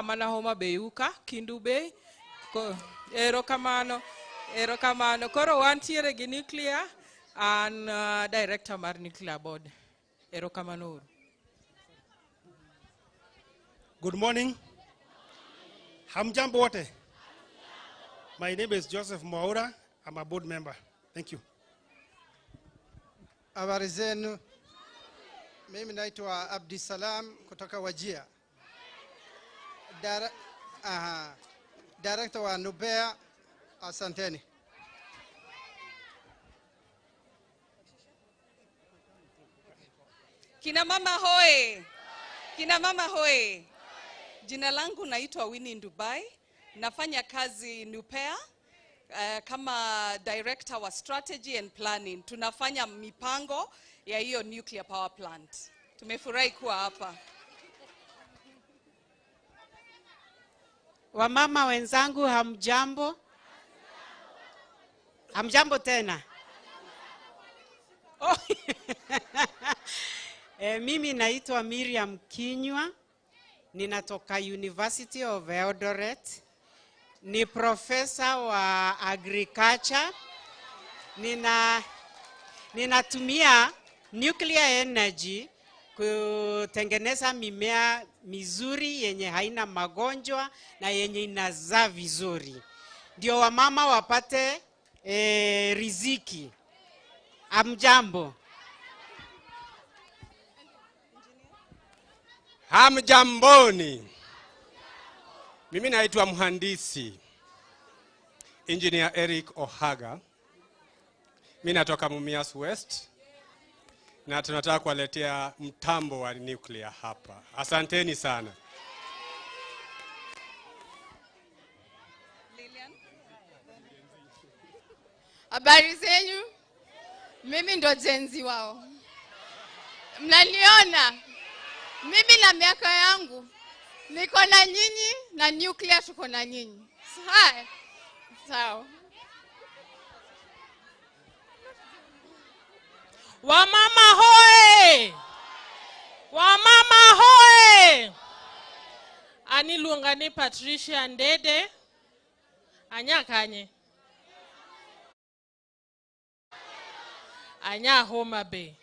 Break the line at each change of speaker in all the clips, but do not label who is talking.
mana Homabay uka Kindube erokamano koro wantiere gi nuclear and director mar nuclear board erokamano.
Good morning. Hamjambo wote. My name is Joseph Mwaura. I'm a board member. Thank you.
Habari zenu. Mimi naitwa Abdi Salam kutoka Wajia. Director wa Nubea, asanteni.
Kina mama hoe. Kina mama hoe. Jina langu naitwa Winnie Dubai. Nafanya kazi Nupea kama director wa strategy and planning. Tunafanya mipango ya hiyo nuclear power plant. Tumefurahi kuwa hapa.
Wamama wenzangu hamjambo? Hamjambo tena? Oh. Mimi naitwa Miriam Kinywa. Ninatoka University of Eldoret. Ni professor wa agriculture. Ninatumia nuclear energy kutengeneza mimea mizuri yenye haina magonjwa na yenye inazaa vizuri. Ndio wamama wapate riziki. Hamjambo?
Hamjamboni. Mimi naitwa mhandisi Engineer Eric Ohaga. Mimi natoka Mumias West. Na tunataka kuwaletea mtambo wa nuclear hapa. Asanteni sana.
Habari zenyu? Mimi ndo jenzi wao. Mnaniona? Mimi na miaka yangu niko na nyinyi na nuclear tuko na nyinyi. Hai. Sawa.
Wamama hoe! Wamama hoe! Ani luongani Patricia Ndede. Anya kanye? Anya Homabay.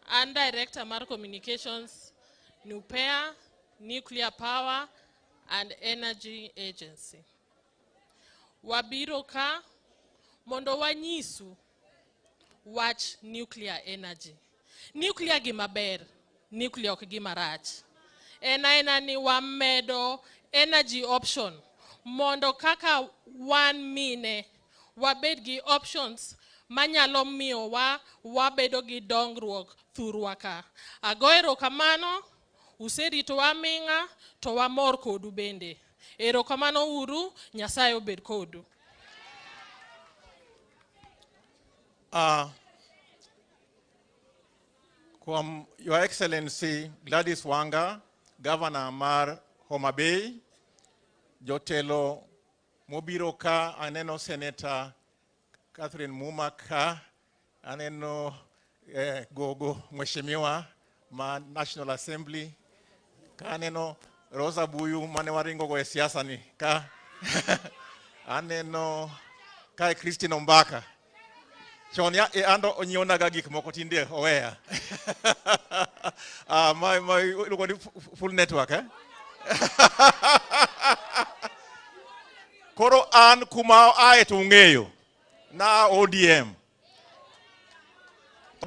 And director mar communications Nupea, Nuclear Power and Energy Agency. Wabiro ka mondo wanyisu wach nuclear energy. Nuclear gima ber, nuclear ok gima rach. Ena ni wamedo energy option. Mondo kaka one mine wabed gi options manyalo miyo wabedo gi dongruok thurwa ka. Agoero kamano, userito waminga to wamor kodu bende. Erokamano uru, Nyasaye obed kodu.
Your Excellency Gladys Wanga, Governor Mar Homabay, Jotelo Mobiro ka, aneno Senator Catherine Mumaka, aneno Gogo Mheshimiwa ma National Assembly, aneno Rosa Buyu mane waringo go siasa ni ka aneno kai Christine Mbaka chonya ando onyona ga gik moko tinde oweya my full network koro an kuma ae tungeyo na ODM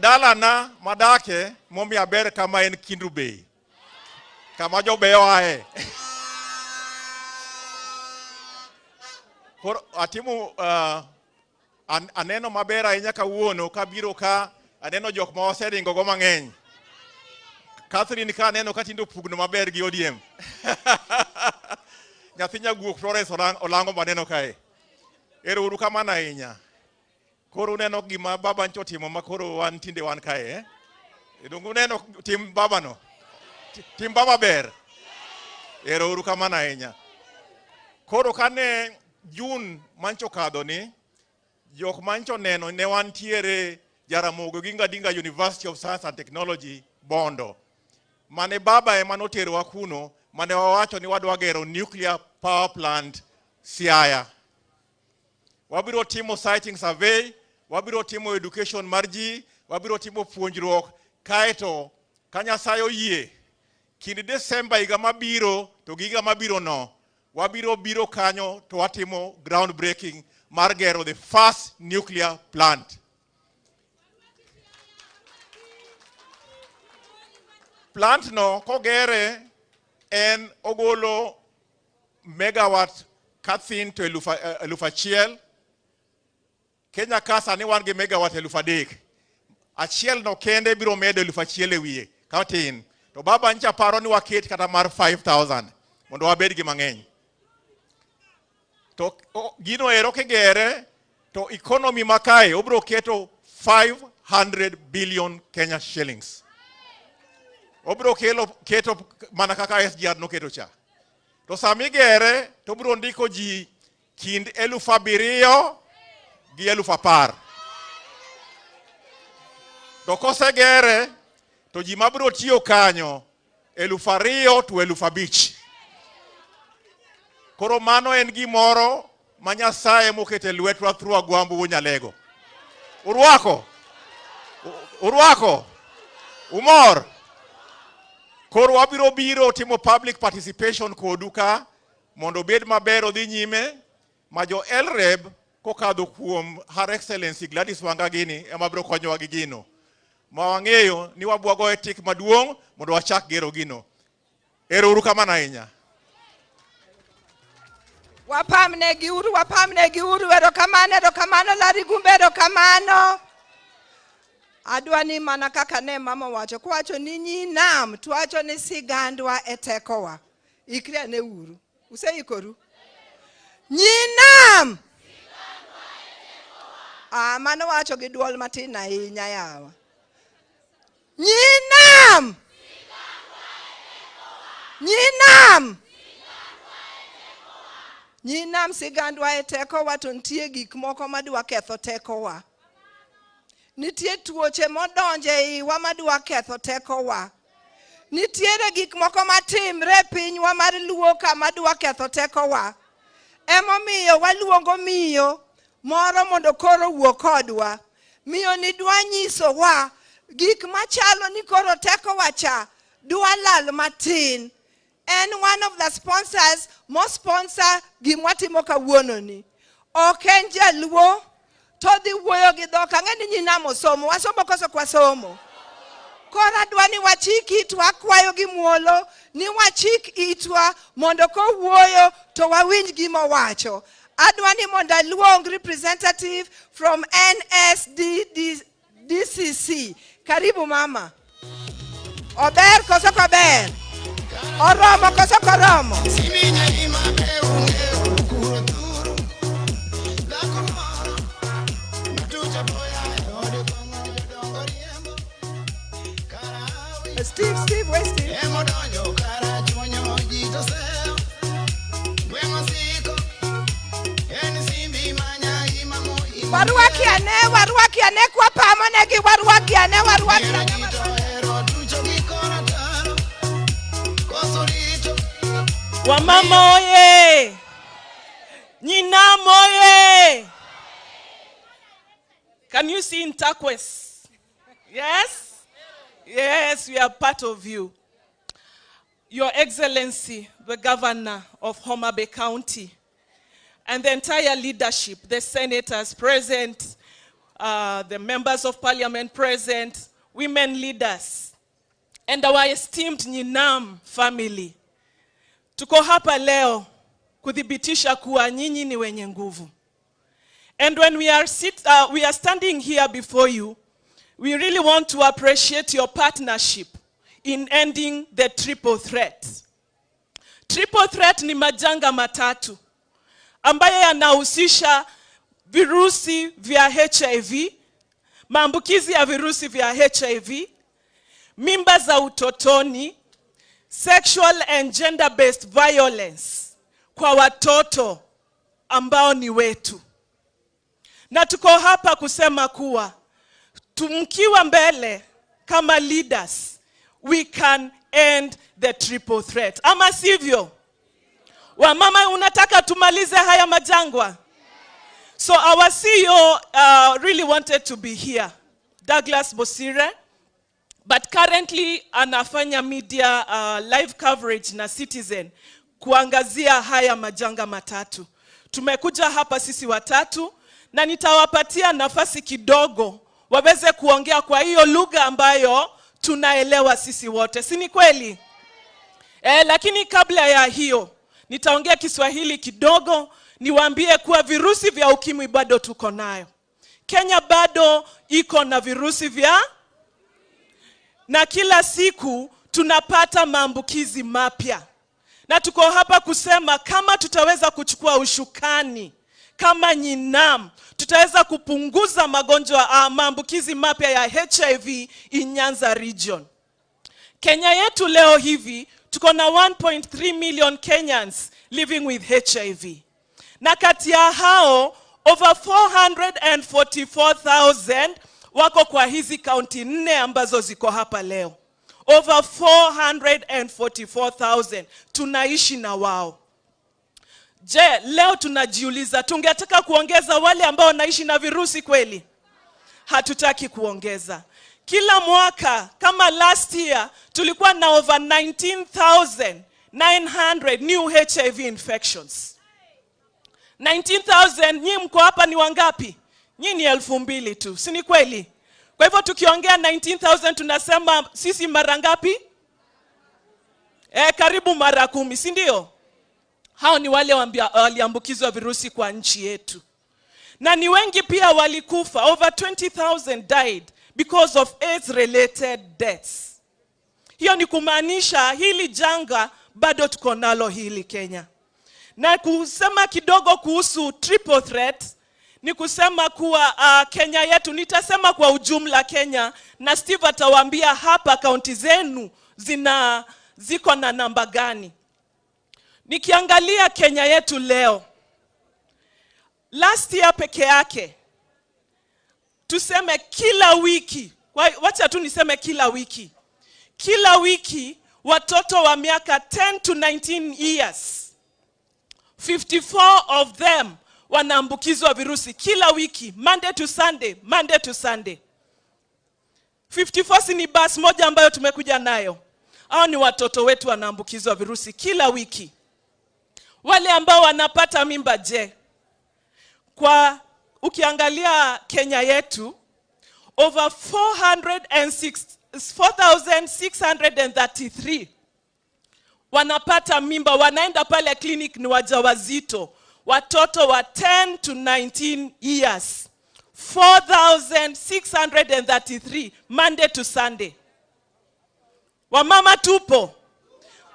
dala na madake momi aber kama en Kindube kama jo beyo ae por atimu aneno mabera inya kawuono kabiro ka aneno jok ma oseringo go mangeny. Catherine ka aneno ka tindo pugno maber gi ODM nyathinya guok Florence olango maneno kae ero uru kama na inya koro neno gima baba ncho timo makoro wan tinde wan kae edongu neno tim baba no tim baba ber ero uru kama na inya koro kane June mancho kadho ni jok mancho neno ne wan tiere Jaramogo Ginga Dinga University of Science and Technology, Bondo. Mane baba emanotero wakuno, mane wawacho ni wadwagero nuclear power plant Siaya. Wabiro timo siting survey, wabiro timo education marji, wabiro timo puonjruok, kaeto kanyasayo yie. Kindi December higa mabiro, to giga mabiro no, wabiro biro kanyo to watimo groundbreaking margero the first nuclear plant. Plant no kogere en ogolo megawatt kathin to elufachiel. Kenya kasa ni wange megawatt elufadek. Achiel no kende biro mede elufachiel ewiye. Katin. To baba ncha paro ni waket kata mar 5,000. Mondo wabed gi mang'eny. To gino ero kegere to economy makae obro keto 500 billion Kenya shillings. Obro keto mana kaka SGR no keto cha. To samigere to bro ndiko ji kind 7,000 gi 10,000. To kosegere to ji mabro tiyo kanyo 2,000 to 5,000. Koro mano en gimoro ma Nyasaye mokete lwetwa through Agwambu Nyalego. Urwako. Umor. Koro wabiro biro timo public participation koduka mondo bed maber odhi nyime ma jo LREB kokadho kuom Her Excellency Gladys Wangagini ema biro konyowa gi gino. Ma wang'eyo ni wabwago etik maduong' mondo wachak gero gino. Ero uru kamano ahinya.
Wapamne gi uru, erokamano, lari gumbe, erokamano. Adwani mana kaka ne mama wacho, kwacho ni nyinam, tuwacho ni sigandwa etekowa. Ikri ane uru. Useikoru? Nyinam! Mano wacho gi duol matin ahinya yawa. Nyinam! Nyinam! Nyinam sigandwa etekowa to ntie gik moko madwa ketho tekowa. Nitie tuoche modonje iwa madwa ketho tekowa. Nitiere gik moko matimre pinywa mar luo ka madwa ketho tekowa. Emomiyo waluongo miyo moro mondo koro wuo kodwa. Miyo ni dwa nyisowa gik machalo ni koro tekowa cha dwa lal matin. And one of the sponsors mo sponsor gimwatimo kawuono ni. Oken jaluo to dhi wuoyo gi dhok. Ang'eni nyinamo somo, wasomo koso kwa somo. Kora dwani wachik itwa kwayo gi muolo, ni wachik itwa mondo ko wuoyo to wawinj gima wacho. Adwani mondo aluong representative from NSDCC. Karibu mama. Ober koso kober. Oromo koso koromo. Steve, where's Steve? Waruakiane kwa pamonegi waruakiane.
Wamama oye! Nyinam oye! Can you see in turquoise? Yes? Yes, we are part of you. Your Excellency, the Governor of Homabay County, and the entire leadership, the senators present, the members of parliament present, women leaders, and our esteemed Nyinam family. Tuko hapa leo kuthibitisha kuwa nyinyi ni wenye nguvu. And when we are standing here before you, we really want to appreciate your partnership in ending the triple threat. Triple threat ni majanga matatu ambayo yanahusisha virusi vya HIV, maambukizi ya virusi vya HIV, mimba za utotoni, sexual and gender-based violence kwa watoto ambao ni wetu. Na tuko hapa kusema kuwa tumkiwa mbele kama leaders, we can end the triple threat. Ama sivyo? Wamama, unataka tumalize haya majangwa? So our CEO really wanted to be here, Douglas Bosire, but currently anafanya media live coverage na Citizen kuangazia haya majanga matatu. Tumekuja hapa sisi watatu na nitawapatia nafasi kidogo waweze kuongea kwa hiyo lugha ambayo tunaelewa sisi wote. Si ni kweli? Lakini kabla ya hiyo nitaongea Kiswahili kidogo, niwaambie kuwa virusi vya ukimwi bado tuko nayo. Kenya bado iko na virusi vya, na kila siku tunapata maambukizi mapya. Na tuko hapa kusema kama tutaweza kuchukua ushukani kama Nyinam, tutaweza kupunguza magonjwa maambukizi mapya ya HIV in Nyanza region. Kenya yetu leo hivi tuko na 1.3 million Kenyans living with HIV. Na kati ya hao over 444,000 wako kwa hizi kaunti 4 ambazo ziko hapa leo. Over 444,000 tunaishi na wao. Je, leo tunajiuliza tungetaka kuongeza wale ambao wanaishi na virusi kweli? Hatutaki kuongeza. Kila mwaka kama last year tulikuwa na over 19,900 new HIV infections. 19,000, nyinyi mko hapa ni wangapi? Nyinyi ni 2,000 tu, si ni kweli? Kwa hivyo tukiongea 19,000 tunasema sisi mara ngapi? Karibu mara 10, si ndio? Hao ni wale waliambukizwa virusi kwa nchi yetu. Na ni wengi pia walikufa. Over 20,000 died because of AIDS-related deaths. Hiyo ni kumaanisha hili janga bado tuko nalo hili Kenya. Na kusema kidogo kuhusu triple threat, ni kusema kuwa Kenya yetu, nitasema kwa ujumla Kenya, na Steve atawaambia hapa kaunti zenu ziko na namba gani. Nikiangalia Kenya yetu leo, last year peke yake, tuseme kila wiki, wacha tu niseme kila wiki watoto wa miaka 10 to 19 years, 54 of them wanaambukizwa virusi kila wiki, Monday to Sunday. 54 si ni bus moja ambayo tumekuja nayo. Hao ni watoto wetu wanaambukizwa virusi kila wiki. Wale ambao wanapata mimba je? Kwa ukiangalia Kenya yetu, over 4,633 wanapata mimba, wanaenda pale clinic, ni wajawazito, watoto wa 10 to 19 years. 4,633 Monday to Sunday. Wamama tupo.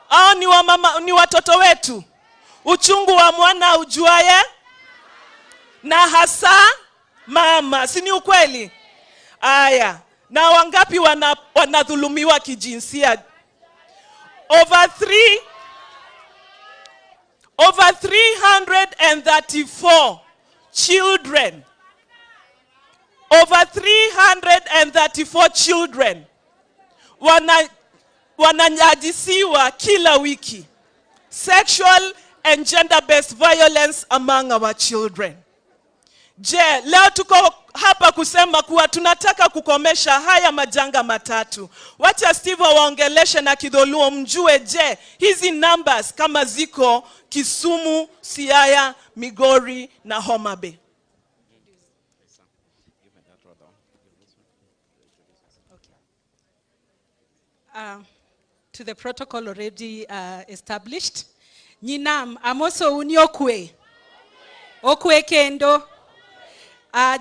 Hao ni wamama, ni watoto wetu. Uchungu wa mwana ujuaye na hasa mama, si ni ukweli? Aya, na wangapi wanadhulumiwa kijinsia? Over 334 children. Over 334 children wananyajisiwa kila wiki. Sexual and gender-based violence among our children. Je, leo tuko hapa kusema kuwa tunataka kukomesha haya majanga matatu. Wacha Steve waongeleshe na Kidholuo mjue je, hizi numbers kama ziko Kisumu, Siaya, Migori na Homabay.
To the protocol already established. Nyinam, amoso uniokwe. Okwe kendo.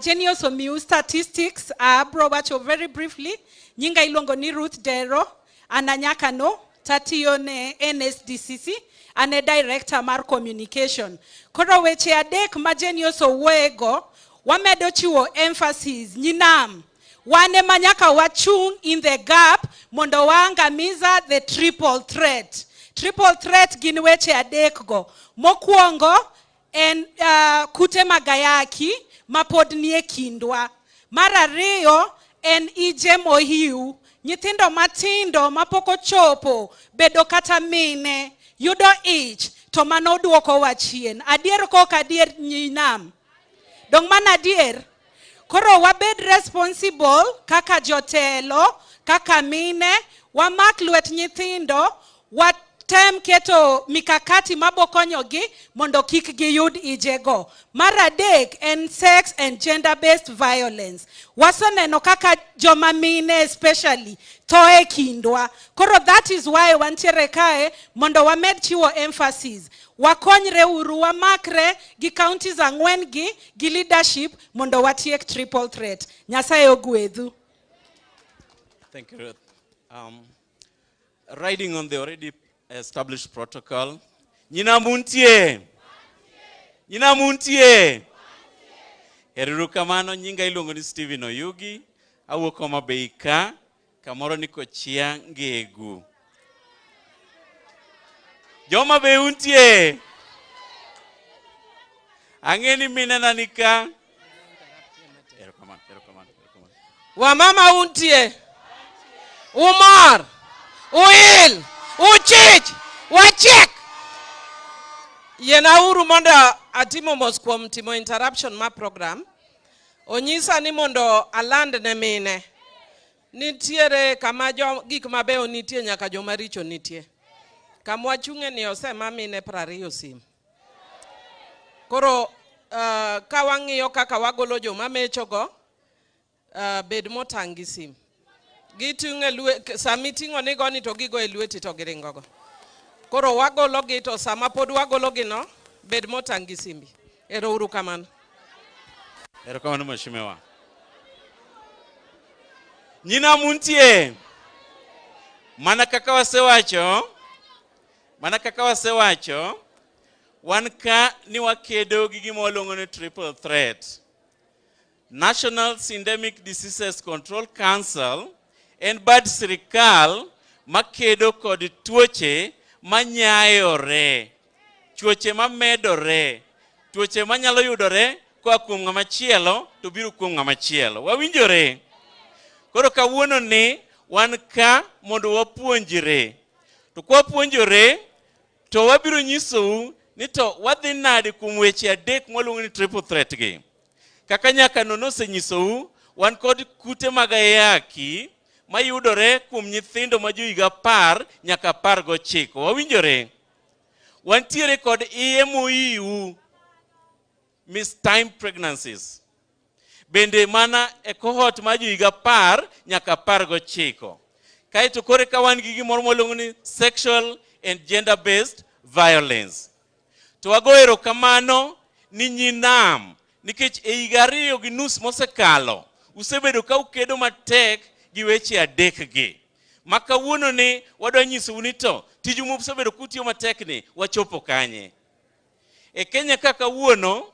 Genius omiu statistics, bro bacho very briefly. Nyinga ilongo ni Ruth Dero, ananyakano, tatione NSDCC, ane director mar communication. Koro weche adek ma Genius owego, wamedo chiwo emphasis, Nyinam. Wane manyaka wachung in the gap, mondo waangamiza the triple threat. Triple threat gin weche adek go. Mokuongo en kute magayaki mapod nie kindwa. Mara riyo en ije mohiu. Nyithindo matindo mapoko chopo bedo kata mine yudo ich to mano duoko wachien. Adier kok adier nyinam. Dong man adier. Koro wabed responsible kaka jotelo, kaka mine, wamak lwet nyithindo, watem keto mikakati mabokonyogi mondo kik giyud ijego. Mar adek en sex and gender-based violence. Waseneno kaka joma mine especially toe kindwa. Koro that is why wantiere kae mondo wamed chiwo emphasis. Wakonyre uru wamakre gi counties ang'wen gi leadership mondo watiek triple threat. Nyasaye ogwedhu.
Thank you, Ruth. Riding on the already established protocol, Nyina Muntie. Nyina Muntie. Eruru kamano nyinga iluongo ni Stephen Oyugi, awuok Homabay ka, kamoro niko chia ngegu. Joma be untie. Angeni minena nika. Erokamano.
Wamama untie. Umar. Uil. Uchich. Wachek. Yena uru mondo atimo mos kuom timo interruption ma program. Onyisa ni mondo aland ne mine. Nitiere kama gik mabeyo nitie nyaka joma richo nitie. Kamwa chunge ni osema mine 20 sim. Koro ka wang'iyo kaka wagolo joma mechogo, bed motang' gi sim. Giting'e sami ting'o nigo ni to gigo e lweti to giringogo. Koro wagolo gi to sama pod wagolo gi no, bed motang' gi simbi. Ero uru kamano.
Erokamano mheshimiwa. Nyina Muntie. Mana kaka wasewacho, wan ka ni wakedo gi gima waluongo ni triple threat. National Syndemic Diseases Control Council en bad sirikal makedo kod tuoche manyayore, tuoche mamedore, tuoche manyalo yudore kwa kuom ng'ama chielo to biro kuom ng'ama chielo. Wawinjore? Koro kawuono ni wan ka mondo wapuonjre. To kwa puonjore to wabiro nyisou ni to wadhi nade kuom weche adek mwaluongo ni triple threat gi. Kaka nyaka nono osenyisou, wan kod kute mag ayaki mayudore kuom nyithindo ma jo higa 10 nyaka 19. Wawinjore? Wantiere kod EMOU, mistimed pregnancies. Bende mana e cohort ma jo higa 10 nyaka 19. Kaito kore ka wan gi gimoro mwaluongo ni sexual and gender-based violence. To wagoero kamano ni nyinam, nikech e higa 2.5 mosekalo, usebedo ka ukedo matek gi weche adek gi. Makawuono ni wadwa nyisou ni to tiju musebedo kutiyo matek ni wachopo kanye. E Kenya kaka wuono,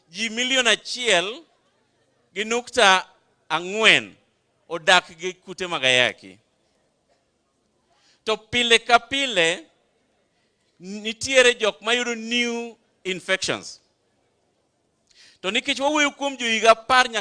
ji 1.4 odak gi kute mag ayaki. To pile ka pile nitiere jok mayudo new infections. To nikech wawuoyo kuom jo higa 10